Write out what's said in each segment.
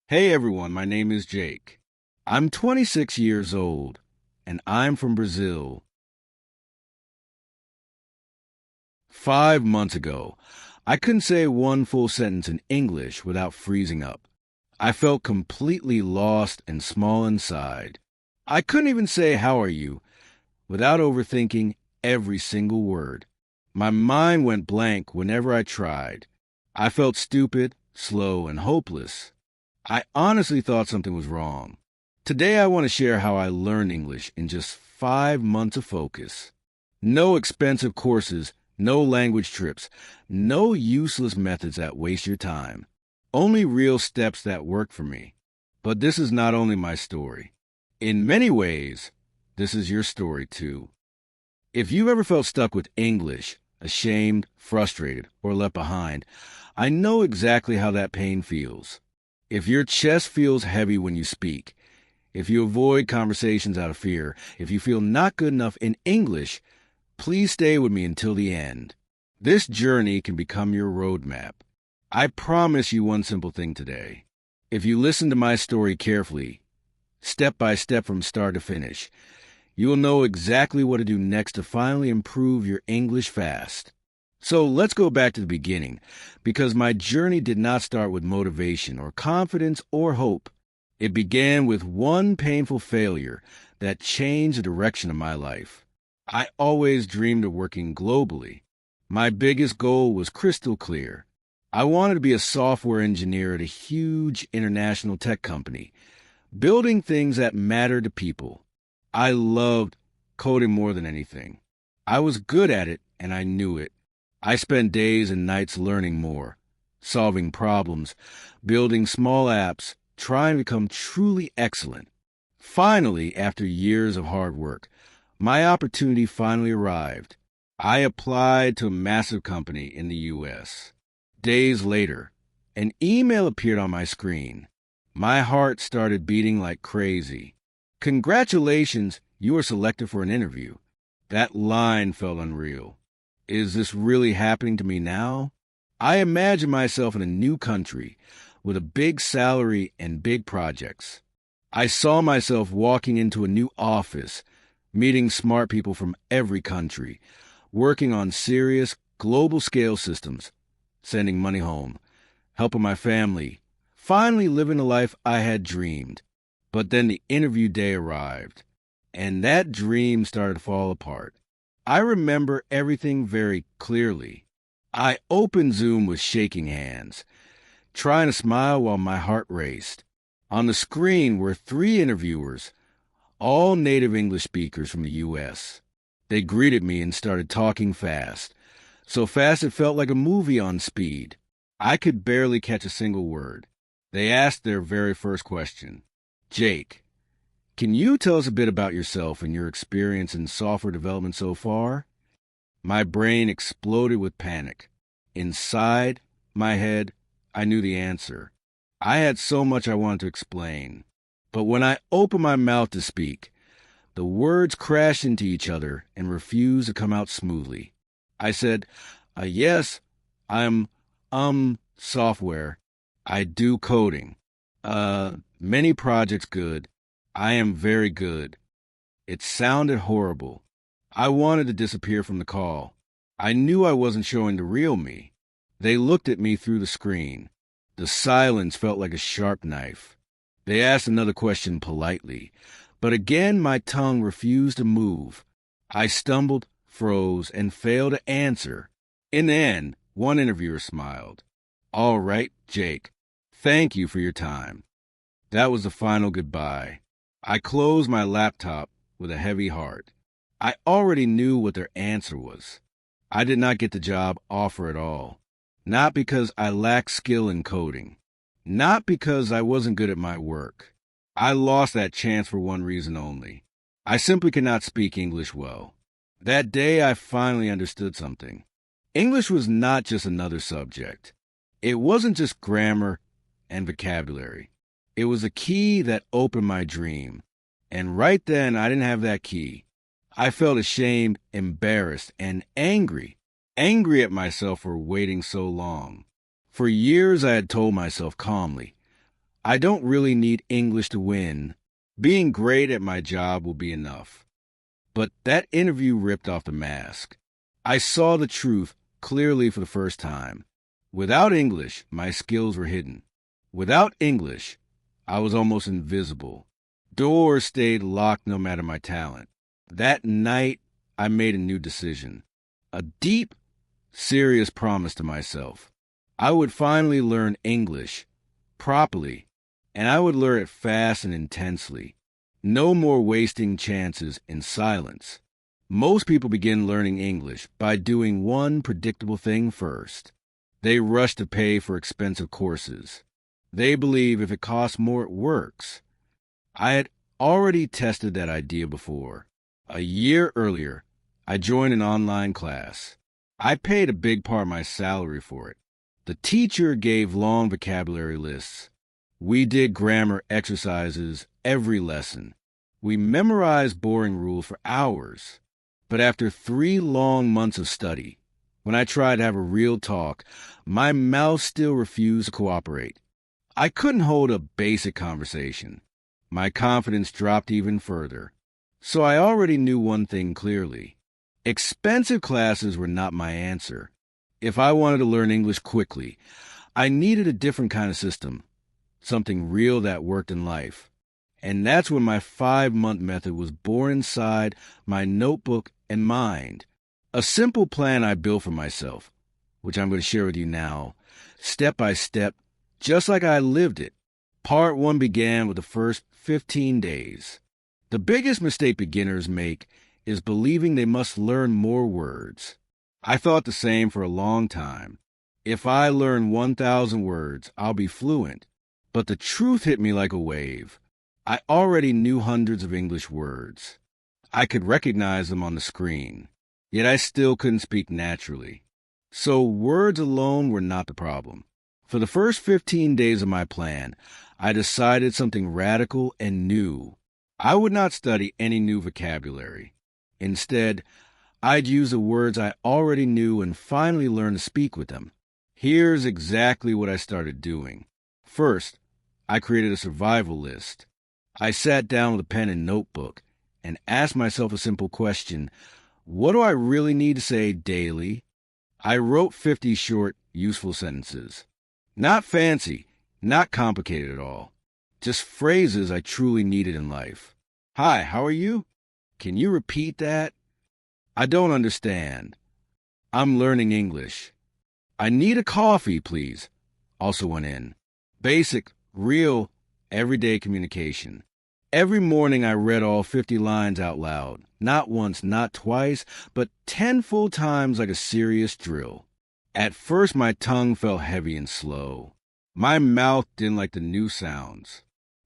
Hey everyone, my name is Jake. I'm 26 years old, and I'm from Brazil. 5 months ago, I couldn't say one full sentence in English without freezing up. I felt completely lost and small inside. I couldn't even say, "How are you?" without overthinking every single word. My mind went blank whenever I tried. I felt stupid, slow, and hopeless. I honestly thought something was wrong. Today, I want to share how I learned English in just 5 months of focus. No expensive courses, no language trips, no useless methods that waste your time. Only real steps that work for me. But this is not only my story. In many ways, this is your story too. If you've ever felt stuck with English, ashamed, frustrated, or left behind, I know exactly how that pain feels. If your chest feels heavy when you speak, if you avoid conversations out of fear, if you feel not good enough in English, please stay with me until the end. This journey can become your roadmap. I promise you one simple thing today. If you listen to my story carefully, step by step from start to finish, you will know exactly what to do next to finally improve your English fast. So let's go back to the beginning, because my journey did not start with motivation or confidence or hope. It began with one painful failure that changed the direction of my life. I always dreamed of working globally. My biggest goal was crystal clear. I wanted to be a software engineer at a huge international tech company, building things that matter to people. I loved coding more than anything. I was good at it, and I knew it. I spent days and nights learning more, solving problems, building small apps, trying to become truly excellent. Finally, after years of hard work, my opportunity finally arrived. I applied to a massive company in the U.S. Days later, an email appeared on my screen. My heart started beating like crazy. "Congratulations, you were selected for an interview." That line felt unreal. Is this really happening to me now? I imagined myself in a new country with a big salary and big projects. I saw myself walking into a new office, meeting smart people from every country, working on serious global scale systems, sending money home, helping my family, finally living the life I had dreamed. But then the interview day arrived, and that dream started to fall apart. I remember everything very clearly. I opened Zoom with shaking hands, trying to smile while my heart raced. On the screen were three interviewers, all native English speakers from the U.S. They greeted me and started talking fast, so fast it felt like a movie on speed. I could barely catch a single word. They asked their very first question. "Jake, can you tell us a bit about yourself and your experience in software development so far?" My brain exploded with panic. Inside my head, I knew the answer. I had so much I wanted to explain. But when I opened my mouth to speak, the words crashed into each other and refused to come out smoothly. I said, yes, I'm, software. I do coding. Many projects good. I am very good. It sounded horrible. I wanted to disappear from the call. I knew I wasn't showing the real me. They looked at me through the screen. The silence felt like a sharp knife. They asked another question politely, but again my tongue refused to move. I stumbled, froze, and failed to answer. In the end, one interviewer smiled. "All right, Jake. Thank you for your time." That was the final goodbye. I closed my laptop with a heavy heart. I already knew what their answer was. I did not get the job offer at all. Not because I lacked skill in coding. Not because I wasn't good at my work. I lost that chance for one reason only. I simply could not speak English well. That day I finally understood something. English was not just another subject. It wasn't just grammar and vocabulary. It was a key that opened my dream. And right then, I didn't have that key. I felt ashamed, embarrassed, and angry. Angry at myself for waiting so long. For years, I had told myself calmly, I don't really need English to win. Being great at my job will be enough. But that interview ripped off the mask. I saw the truth clearly for the first time. Without English, my skills were hidden. Without English, I was almost invisible. Doors stayed locked no matter my talent. That night, I made a new decision. A deep, serious promise to myself. I would finally learn English properly, and I would learn it fast and intensely. No more wasting chances in silence. Most people begin learning English by doing one predictable thing first. They rush to pay for expensive courses. They believe if it costs more, it works. I had already tested that idea before. A year earlier, I joined an online class. I paid a big part of my salary for it. The teacher gave long vocabulary lists. We did grammar exercises every lesson. We memorized boring rules for hours. But after 3 long months of study, when I tried to have a real talk, my mouth still refused to cooperate. I couldn't hold a basic conversation. My confidence dropped even further. So I already knew one thing clearly. Expensive classes were not my answer. If I wanted to learn English quickly, I needed a different kind of system, something real that worked in life. And that's when my 5-month method was born inside my notebook and mind. A simple plan I built for myself, which I'm going to share with you now, step by step, just like I lived it. Part 1 began with the first 15 days. The biggest mistake beginners make is believing they must learn more words. I thought the same for a long time. If I learn 1,000 words, I'll be fluent. But the truth hit me like a wave. I already knew hundreds of English words. I could recognize them on the screen, yet I still couldn't speak naturally. So words alone were not the problem. For the first 15 days of my plan, I decided something radical and new. I would not study any new vocabulary. Instead, I'd use the words I already knew and finally learn to speak with them. Here's exactly what I started doing. First, I created a survival list. I sat down with a pen and notebook and asked myself a simple question. What do I really need to say daily? I wrote 50 short, useful sentences. Not fancy, not complicated at all. Just phrases I truly needed in life. Hi, how are you? Can you repeat that? I don't understand. I'm learning English. I need a coffee, please. Also went in. Basic, real, everyday communication. Every morning I read all 50 lines out loud. Not once, not twice, but 10 full times like a serious drill. At first my tongue felt heavy and slow. My mouth didn't like the new sounds.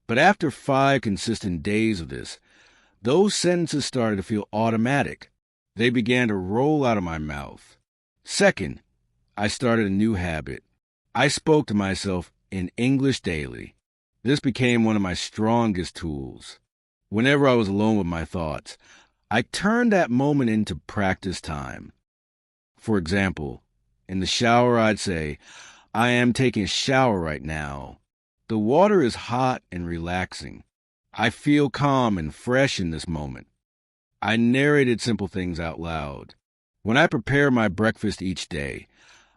But after 5 consistent days of this, those sentences started to feel automatic. They began to roll out of my mouth. Second, I started a new habit. I spoke to myself in English daily. This became one of my strongest tools. Whenever I was alone with my thoughts, I turned that moment into practice time. For example, in the shower I'd say, I am taking a shower right now. The water is hot and relaxing. I feel calm and fresh in this moment. I narrated simple things out loud. When I prepared my breakfast each day,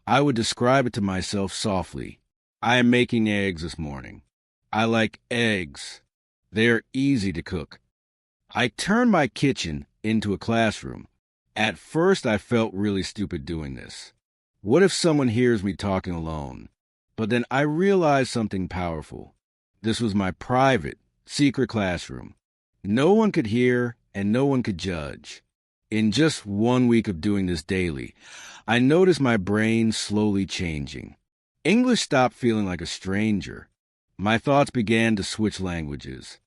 I would describe it to myself softly. I am making eggs this morning. I like eggs. They are easy to cook. I turned my kitchen into a classroom. At first, I felt really stupid doing this. What if someone hears me talking alone? But then I realized something powerful. This was my private, secret classroom. No one could hear and no one could judge. In just 1 week of doing this daily, I noticed my brain slowly changing. English stopped feeling like a stranger. My thoughts began to switch languages.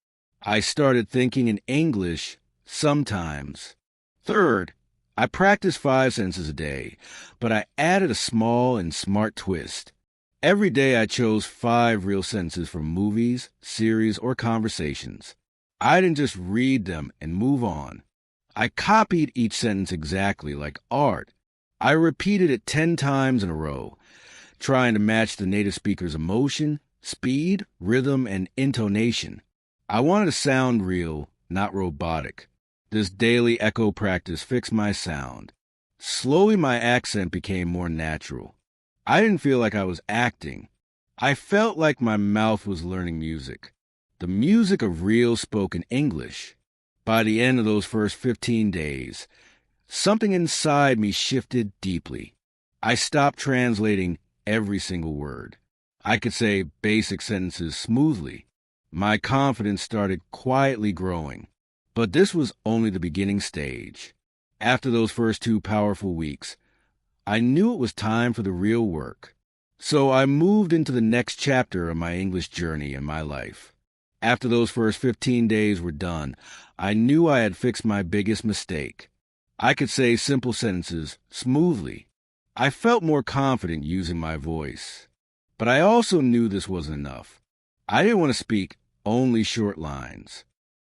I started thinking in English sometimes. Third, I practiced 5 sentences a day, but I added a small and smart twist. Every day I chose 5 real sentences from movies, series, or conversations. I didn't just read them and move on. I copied each sentence exactly like art. I repeated it 10 times in a row, trying to match the native speaker's emotion, speed, rhythm, and intonation. I wanted to sound real, not robotic. This daily echo practice fixed my sound. Slowly, my accent became more natural. I didn't feel like I was acting. I felt like my mouth was learning music. The music of real spoken English. By the end of those first 15 days, something inside me shifted deeply. I stopped translating every single word. I could say basic sentences smoothly. My confidence started quietly growing. But this was only the beginning stage. After those first 2 powerful weeks, I knew it was time for the real work. So I moved into the next chapter of my English journey in my life. After those first 15 days were done, I knew I had fixed my biggest mistake. I could say simple sentences smoothly. I felt more confident using my voice. But I also knew this wasn't enough. I didn't want to speak only short lines.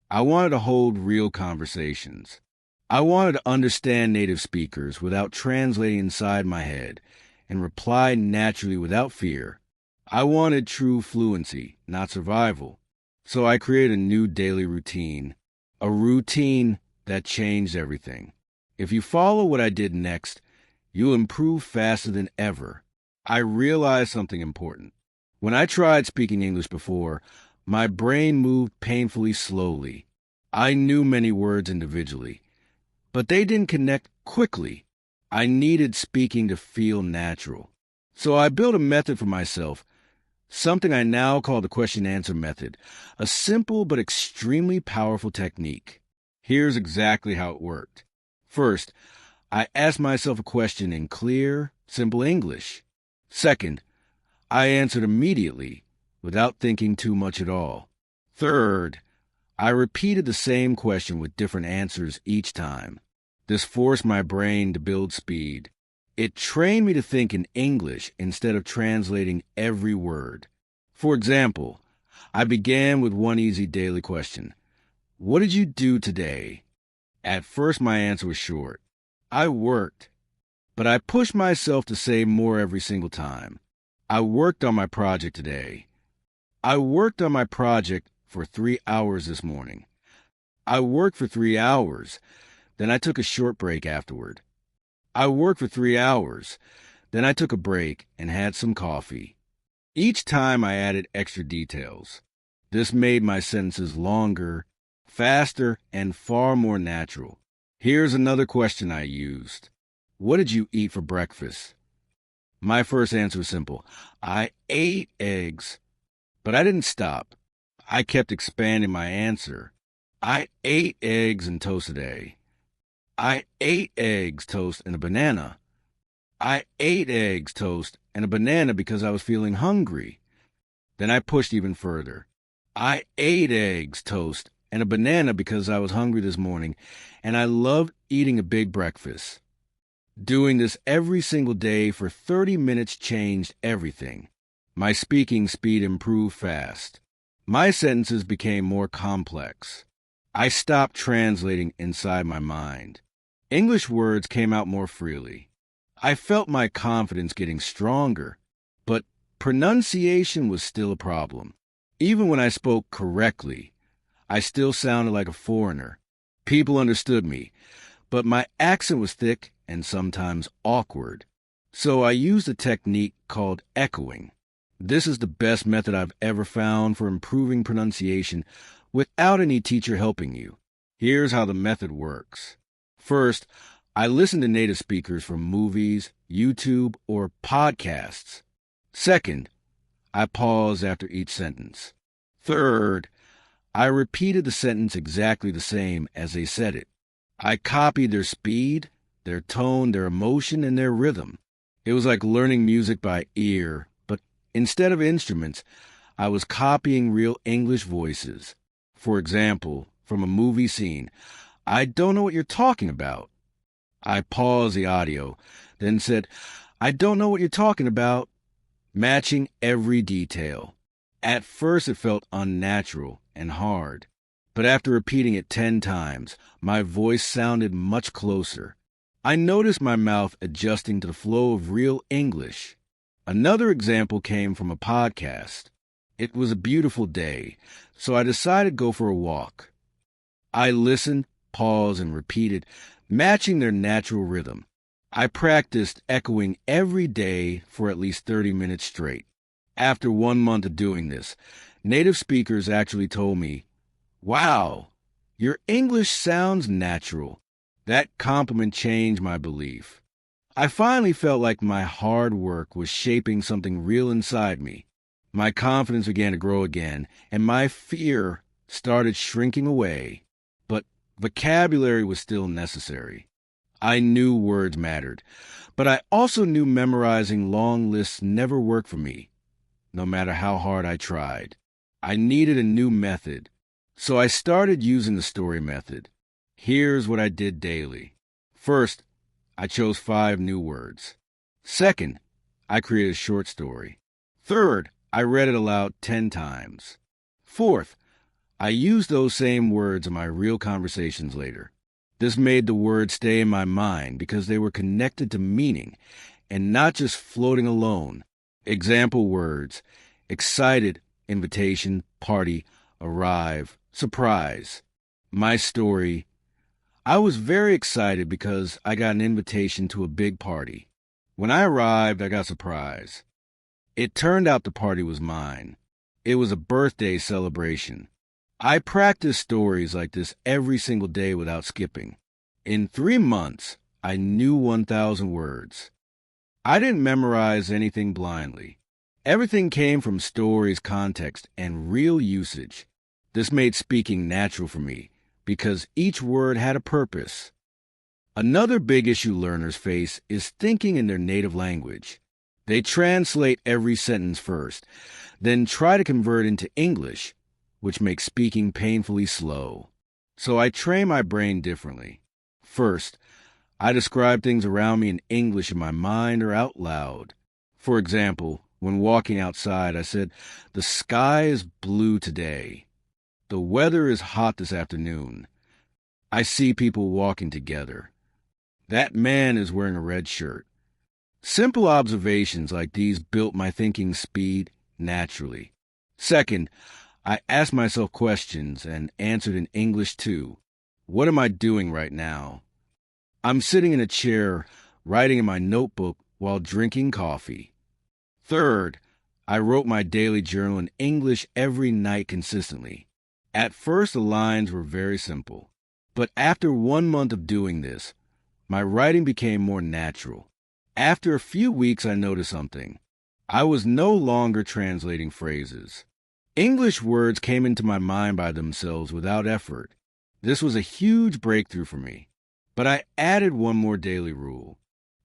I wanted to hold real conversations. I wanted to understand native speakers without translating inside my head and reply naturally without fear. I wanted true fluency, not survival. So I created a new daily routine, a routine that changed everything. If you follow what I did next, you'll improve faster than ever. I realized something important. When I tried speaking English before, my brain moved painfully slowly. I knew many words individually, but they didn't connect quickly. I needed speaking to feel natural. So I built a method for myself, something I now call the question-answer method, a simple but extremely powerful technique. Here's exactly how it worked. First, I asked myself a question in clear, simple English. Second, I answered immediately, without thinking too much at all. Third, I repeated the same question with different answers each time. This forced my brain to build speed. It trained me to think in English instead of translating every word. For example, I began with one easy daily question. What did you do today? At first, my answer was short. I worked. But I pushed myself to say more every single time. I worked on my project today. I worked on my project for 3 hours this morning. I worked for 3 hours. Then I took a short break afterward. I worked for 3 hours. Then I took a break and had some coffee. Each time I added extra details. This made my sentences longer, faster, and far more natural. Here's another question I used. What did you eat for breakfast? My first answer was simple. I ate eggs. But I didn't stop. I kept expanding my answer. I ate eggs and toast today. I ate eggs, toast, and a banana. I ate eggs, toast, and a banana because I was feeling hungry. Then I pushed even further. I ate eggs, toast, and a banana because I was hungry this morning, and I loved eating a big breakfast. Doing this every single day for 30 minutes changed everything. My speaking speed improved fast. My sentences became more complex. I stopped translating inside my mind. English words came out more freely. I felt my confidence getting stronger, but pronunciation was still a problem. Even when I spoke correctly, I still sounded like a foreigner. People understood me, but my accent was thick and sometimes awkward. So I used a technique called echoing. This is the best method I've ever found for improving pronunciation without any teacher helping you. Here's how the method works. First, I listen to native speakers from movies, YouTube, or podcasts. Second, I pause after each sentence. Third, I repeated the sentence exactly the same as they said it. I copied their speed, their tone, their emotion, and their rhythm. It was like learning music by ear, but instead of instruments, I was copying real English voices. For example, from a movie scene, I don't know what you're talking about. I paused the audio, then said, I don't know what you're talking about, matching every detail. At first it felt unnatural and hard, but after repeating it 10 times, my voice sounded much closer. I noticed my mouth adjusting to the flow of real English. Another example came from a podcast. It was a beautiful day, so I decided to go for a walk. I listened, paused, and repeated, matching their natural rhythm. I practiced echoing every day for at least 30 minutes straight. After 1 month of doing this, native speakers actually told me, "Wow, your English sounds natural." That compliment changed my belief. I finally felt like my hard work was shaping something real inside me. My confidence began to grow again, and my fear started shrinking away. But vocabulary was still necessary. I knew words mattered, but I also knew memorizing long lists never worked for me, no matter how hard I tried. I needed a new method, so I started using the story method. Here's what I did daily. First, I chose 5 new words. Second, I created a short story. Third, I read it aloud 10 times. Fourth, I used those same words in my real conversations later. This made the words stay in my mind because they were connected to meaning and not just floating alone. Example words: excited, invitation, party, arrive, surprise. My story: I was very excited because I got an invitation to a big party. When I arrived, I got surprised. It turned out the party was mine. It was a birthday celebration. I practiced stories like this every single day without skipping. In 3 months, I knew 1,000 words. I didn't memorize anything blindly. Everything came from stories, context, and real usage. This made speaking natural for me because each word had a purpose. Another big issue learners face is thinking in their native language. They translate every sentence first, then try to convert into English, which makes speaking painfully slow. So I train my brain differently. First, I describe things around me in English in my mind or out loud. For example, when walking outside, I said, "The sky is blue today. The weather is hot this afternoon. I see people walking together. That man is wearing a red shirt." Simple observations like these built my thinking speed naturally. Second, I asked myself questions and answered in English too. What am I doing right now? I'm sitting in a chair, writing in my notebook while drinking coffee. Third, I wrote my daily journal in English every night consistently. At first, the lines were very simple, but after 1 month of doing this, my writing became more natural. After a few weeks, I noticed something. I was no longer translating phrases. English words came into my mind by themselves without effort. This was a huge breakthrough for me. But I added one more daily rule.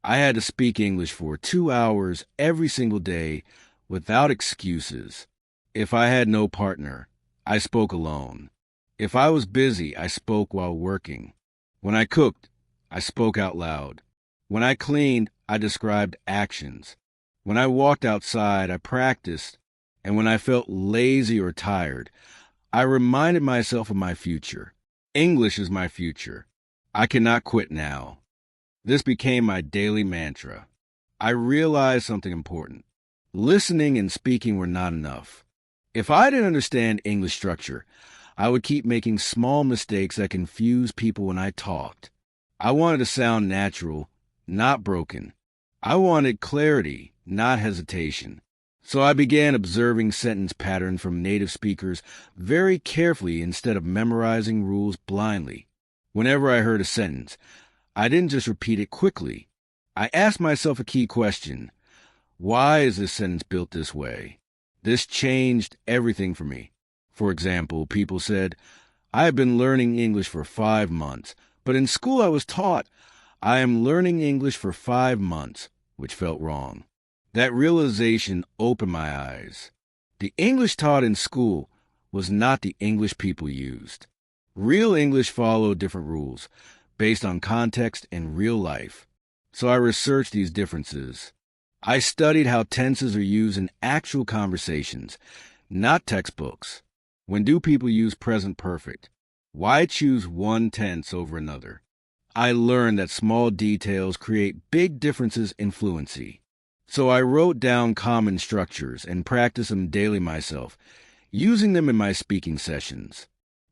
I had to speak English for 2 hours every single day without excuses. If I had no partner, I spoke alone. If I was busy, I spoke while working. When I cooked, I spoke out loud. When I cleaned, I described actions. When I walked outside, I practiced. And when I felt lazy or tired, I reminded myself of my future. English is my future. I cannot quit now. This became my daily mantra. I realized something important. Listening and speaking were not enough. If I didn't understand English structure, I would keep making small mistakes that confused people when I talked. I wanted to sound natural, not broken. I wanted clarity, not hesitation. So I began observing sentence patterns from native speakers very carefully instead of memorizing rules blindly. Whenever I heard a sentence, I didn't just repeat it quickly. I asked myself a key question. Why is this sentence built this way? This changed everything for me. For example, people said, "I have been learning English for 5 months, but in school I was taught, I am learning English for 5 months, which felt wrong." That realization opened my eyes. The English taught in school was not the English people used. Real English followed different rules based on context and real life. So I researched these differences. I studied how tenses are used in actual conversations, not textbooks. When do people use present perfect? Why choose one tense over another? I learned that small details create big differences in fluency. So I wrote down common structures and practiced them daily myself, using them in my speaking sessions.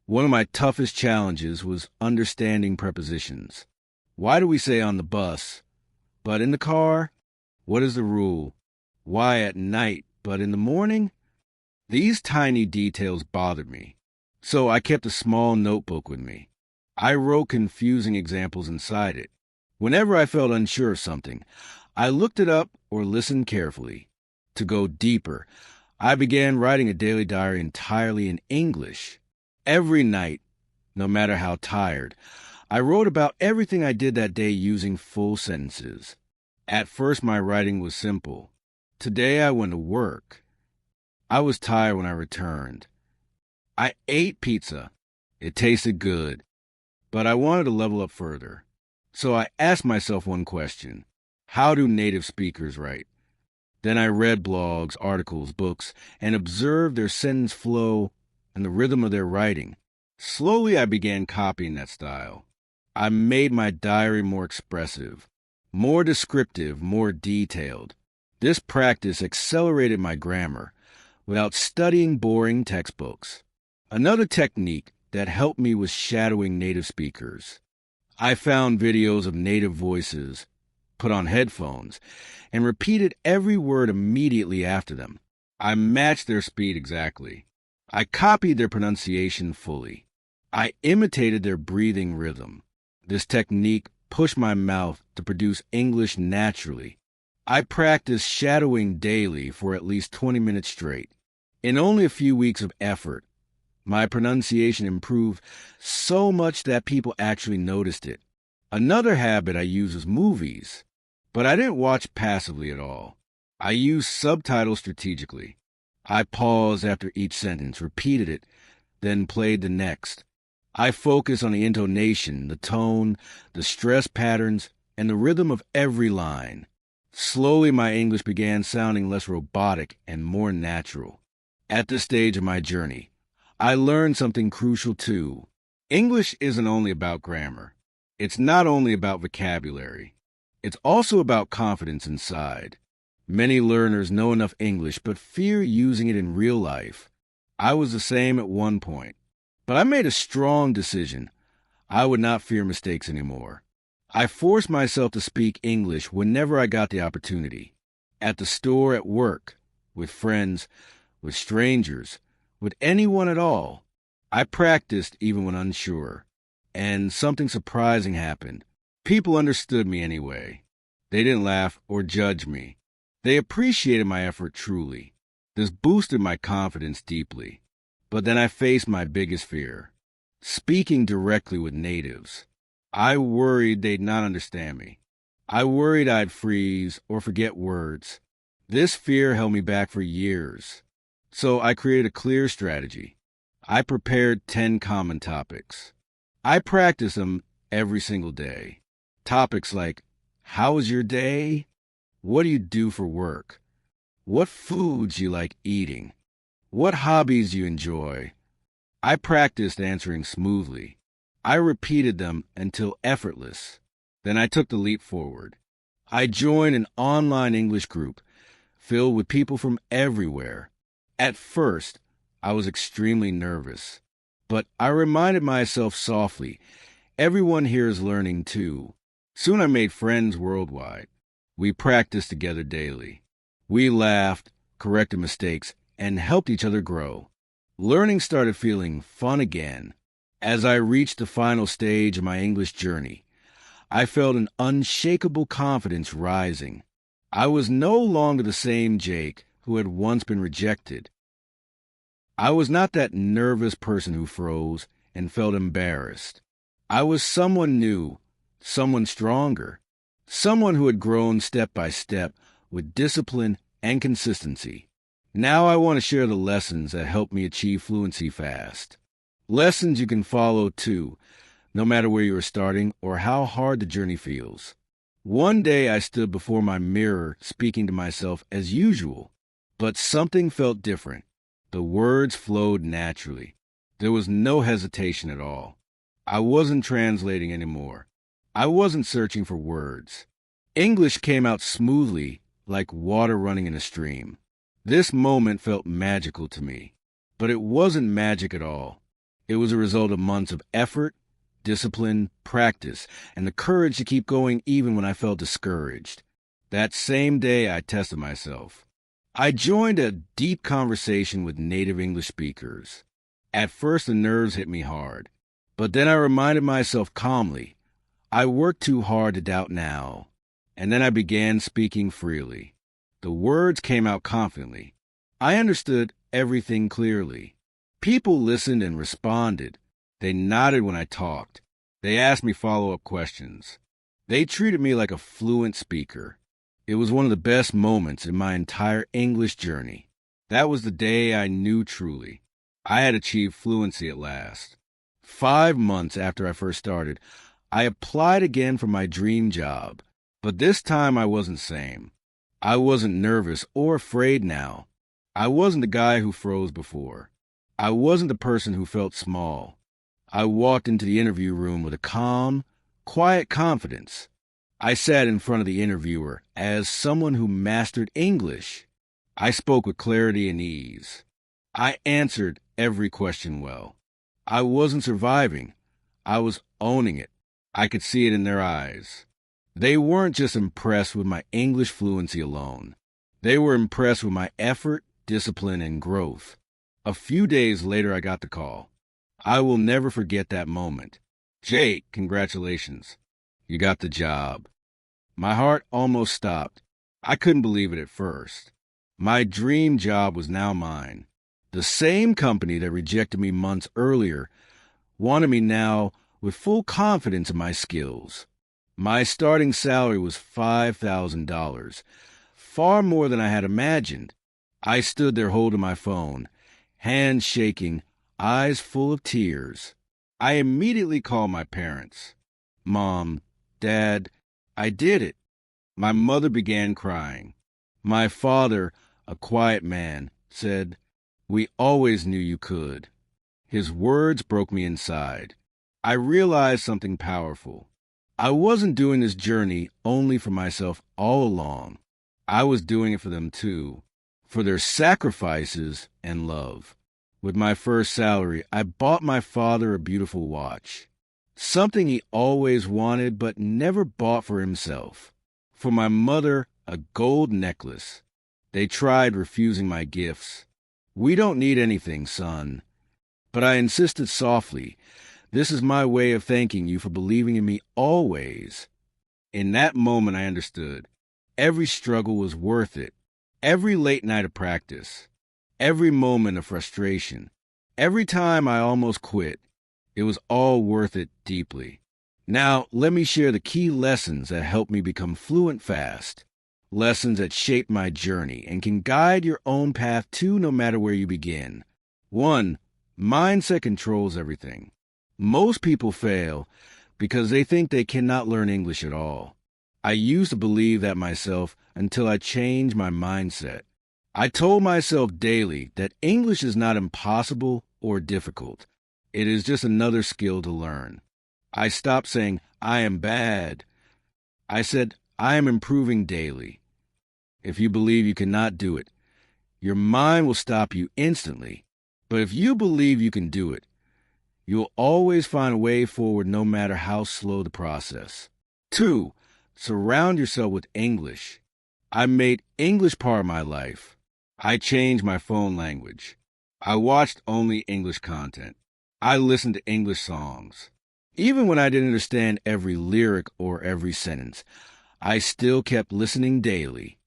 One of my toughest challenges was understanding prepositions. Why do we say on the bus, but in the car? What is the rule? Why at night, but in the morning? These tiny details bothered me, so I kept a small notebook with me. I wrote confusing examples inside it. Whenever I felt unsure of something, I looked it up or listened carefully. To go deeper, I began writing a daily diary entirely in English. Every night, no matter how tired, I wrote about everything I did that day using full sentences. At first, my writing was simple. Today I went to work. I was tired when I returned. I ate pizza. It tasted good, but I wanted to level up further. So I asked myself one question. How do native speakers write? Then I read blogs, articles, books, and observed their sentence flow and the rhythm of their writing. Slowly, I began copying that style. I made my diary more expressive, more descriptive, more detailed. This practice accelerated my grammar without studying boring textbooks. Another technique that helped me was shadowing native speakers. I found videos of native voices, put on headphones, and repeated every word immediately after them. I matched their speed exactly. I copied their pronunciation fully. I imitated their breathing rhythm. This technique pushed my mouth to produce English naturally. I practiced shadowing daily for at least 20 minutes straight. In only a few weeks of effort, my pronunciation improved so much that people actually noticed it. Another habit I use is movies, but I didn't watch passively at all. I used subtitles strategically. I paused after each sentence, repeated it, then played the next. I focused on the intonation, the tone, the stress patterns, and the rhythm of every line. Slowly, my English began sounding less robotic and more natural. At this stage of my journey, I learned something crucial too. English isn't only about grammar. It's not only about vocabulary. It's also about confidence inside. Many learners know enough English but fear using it in real life. I was the same at one point, but I made a strong decision. I would not fear mistakes anymore. I forced myself to speak English whenever I got the opportunity. At the store, at work, with friends, with strangers, with anyone at all. I practiced even when unsure. And something surprising happened. People understood me anyway. They didn't laugh or judge me. They appreciated my effort truly. This boosted my confidence deeply. But then I faced my biggest fear. Speaking directly with natives. I worried they'd not understand me. I worried I'd freeze or forget words. This fear held me back for years. So I created a clear strategy. I prepared 10 common topics. I practiced them every single day. Topics like, how was your day? What do you do for work? What foods you like eating? What hobbies you enjoy? I practiced answering smoothly. I repeated them until effortless. Then I took the leap forward. I joined an online English group filled with people from everywhere. At first, I was extremely nervous, but I reminded myself softly, everyone here is learning too. Soon I made friends worldwide. We practiced together daily. We laughed, corrected mistakes, and helped each other grow. Learning started feeling fun again. As I reached the final stage of my English journey, I felt an unshakable confidence rising. I was no longer the same Jake who had once been rejected. I was not that nervous person who froze and felt embarrassed. I was someone new, someone stronger, someone who had grown step by step with discipline and consistency. Now I want to share the lessons that helped me achieve fluency fast. Lessons you can follow too, no matter where you are starting or how hard the journey feels. One day I stood before my mirror speaking to myself as usual, but something felt different. The words flowed naturally. There was no hesitation at all. I wasn't translating anymore. I wasn't searching for words. English came out smoothly like water running in a stream. This moment felt magical to me, but it wasn't magic at all. It was a result of months of effort, discipline, practice, and the courage to keep going even when I felt discouraged. That same day, I tested myself. I joined a deep conversation with native English speakers. At first, the nerves hit me hard, but then I reminded myself calmly, I worked too hard to doubt now. And then I began speaking freely. The words came out confidently. I understood everything clearly. People listened and responded. They nodded when I talked. They asked me follow-up questions. They treated me like a fluent speaker. It was one of the best moments in my entire English journey. That was the day I knew truly I had achieved fluency at last. 5 months after I first started, I applied again for my dream job. But this time I wasn't sane. I wasn't nervous or afraid now. I wasn't the guy who froze before. I wasn't the person who felt small. I walked into the interview room with a calm, quiet confidence. I sat in front of the interviewer as someone who mastered English. I spoke with clarity and ease. I answered every question well. I wasn't surviving. I was owning it. I could see it in their eyes. They weren't just impressed with my English fluency alone. They were impressed with my effort, discipline, and growth. A few days later, I got the call. I will never forget that moment. Jake, congratulations. You got the job. My heart almost stopped. I couldn't believe it at first. My dream job was now mine. The same company that rejected me months earlier wanted me now with full confidence in my skills. My starting salary was $5,000, far more than I had imagined. I stood there holding my phone, hands shaking, eyes full of tears. I immediately called my parents. Mom, Dad, I did it. My mother began crying. My father, a quiet man, said, "We always knew you could." His words broke me inside. I realized something powerful. I wasn't doing this journey only for myself all along. I was doing it for them too, for their sacrifices and love. With my first salary, I bought my father a beautiful watch, something he always wanted but never bought for himself. For my mother, a gold necklace. They tried refusing my gifts. "We don't need anything, son." But I insisted softly, "This is my way of thanking you for believing in me always." In that moment, I understood. Every struggle was worth it. Every late night of practice. Every moment of frustration. Every time I almost quit. It was all worth it deeply. Now, let me share the key lessons that helped me become fluent fast. Lessons that shaped my journey and can guide your own path too, no matter where you begin. 1. Mindset controls everything. Most people fail because they think they cannot learn English at all. I used to believe that myself until I changed my mindset. I told myself daily that English is not impossible or difficult. It is just another skill to learn. I stopped saying, "I am bad." I said, "I am improving daily." If you believe you cannot do it, your mind will stop you instantly. But if you believe you can do it, you'll always find a way forward no matter how slow the process. 2. Surround yourself with English. I made English part of my life. I changed my phone language. I watched only English content. I listened to English songs. Even when I didn't understand every lyric or every sentence, I still kept listening daily.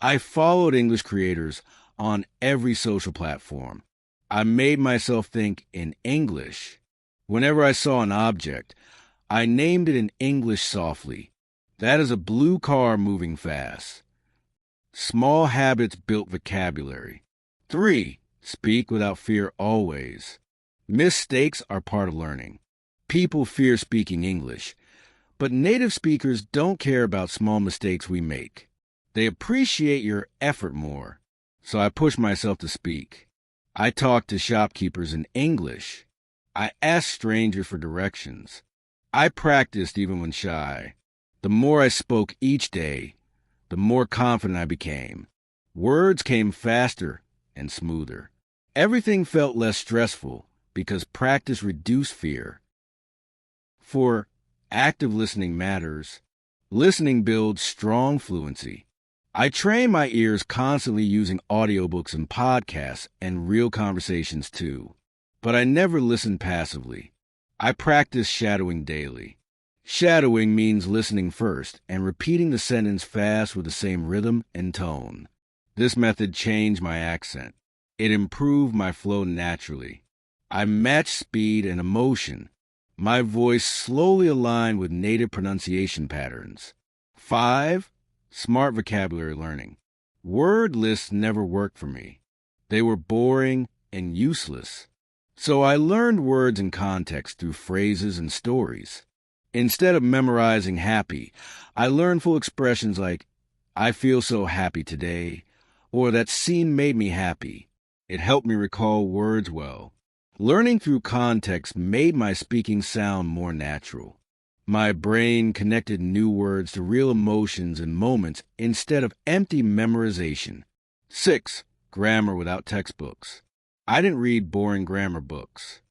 I followed English creators on every social platform. I made myself think in English. Whenever I saw an object, I named it in English softly. That is a blue car moving fast. Small habits built vocabulary. 3. Speak without fear always. Mistakes are part of learning. People fear speaking English, but native speakers don't care about small mistakes we make. They appreciate your effort more. So I push myself to speak. I talk to shopkeepers in English. I ask strangers for directions. I practiced even when shy. The more I spoke each day, the more confident I became. Words came faster and smoother. Everything felt less stressful because practice reduced fear. 4. Active listening matters. Listening builds strong fluency. I train my ears constantly using audiobooks and podcasts and real conversations too. But I never listen passively. I practice shadowing daily. Shadowing means listening first and repeating the sentence fast with the same rhythm and tone. This method changed my accent. It improved my flow naturally. I matched speed and emotion. My voice slowly aligned with native pronunciation patterns. 5. Smart vocabulary learning. Word lists never worked for me. They were boring and useless. So I learned words in context through phrases and stories. Instead of memorizing happy, I learned full expressions like, I feel so happy today, or that scene made me happy. It helped me recall words well. Learning through context made my speaking sound more natural. My brain connected new words to real emotions and moments instead of empty memorization. 6. Grammar without textbooks. I didn't read boring grammar books.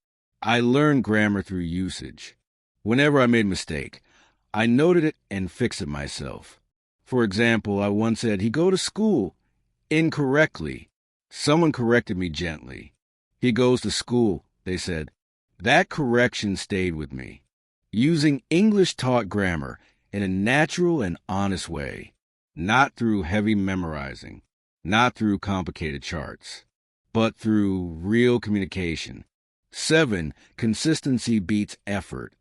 I learned grammar through usage. Whenever I made a mistake, I noted it and fixed it myself. For example, I once said, he go to school incorrectly. Someone corrected me gently. He goes to school, they said. That correction stayed with me. Using English taught grammar in a natural and honest way, not through heavy memorizing, not through complicated charts, but through real communication. 7. Consistency beats effort.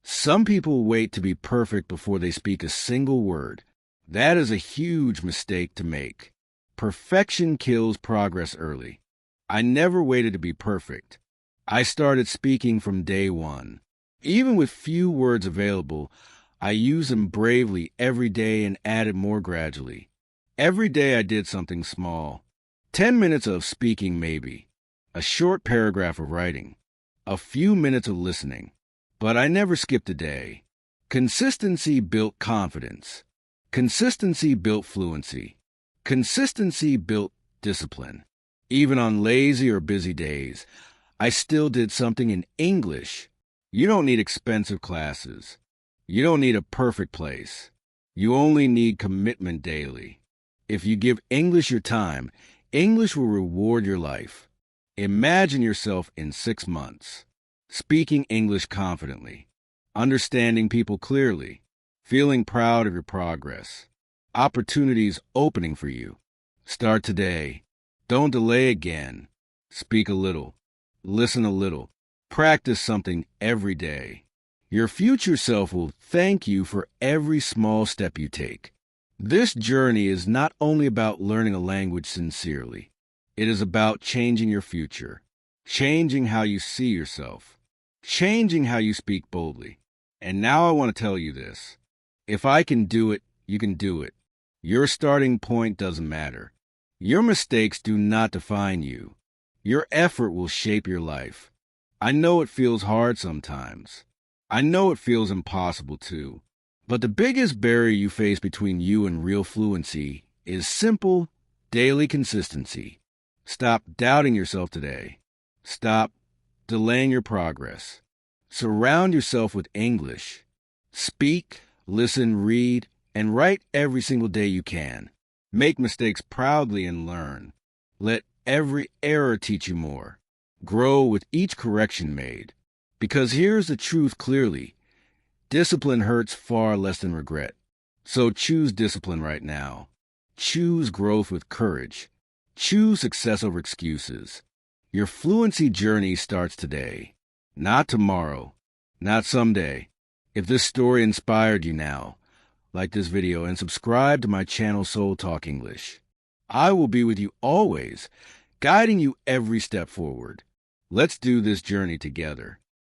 Some people wait to be perfect before they speak a single word. That is a huge mistake to make. Perfection kills progress early. I never waited to be perfect. I started speaking from day one. Even with few words available, I used them bravely every day and added more gradually. Every day I did something small. 10 minutes of speaking maybe, a short paragraph of writing, a few minutes of listening. But I never skipped a day. Consistency built confidence. Consistency built fluency. Consistency built discipline. Even on lazy or busy days, I still did something in English. You don't need expensive classes. You don't need a perfect place. You only need commitment daily. If you give English your time, English will reward your life. Imagine yourself in 6 months, speaking English confidently, understanding people clearly, feeling proud of your progress, opportunities opening for you. Start today. Don't delay again. Speak a little. Listen a little. Practice something every day. Your future self will thank you for every small step you take. This journey is not only about learning a language sincerely. It is about changing your future, changing how you see yourself, changing how you speak boldly. And now I want to tell you this. If I can do it, you can do it. Your starting point doesn't matter. Your mistakes do not define you. Your effort will shape your life. I know it feels hard sometimes. I know it feels impossible too. But the biggest barrier you face between you and real fluency is simple, daily consistency. Stop doubting yourself today. Stop delaying your progress. Surround yourself with English. Speak, listen, read, and write every single day you can. Make mistakes proudly and learn. Let every error teach you more. Grow with each correction made. Because here's the truth clearly. Discipline hurts far less than regret. So choose discipline right now. Choose growth with courage. Choose success over excuses. Your fluency journey starts today, not tomorrow, not someday. If this story inspired you now, like this video and subscribe to my channel Soul Talk English. I will be with you always, guiding you every step forward. Let's do this journey together.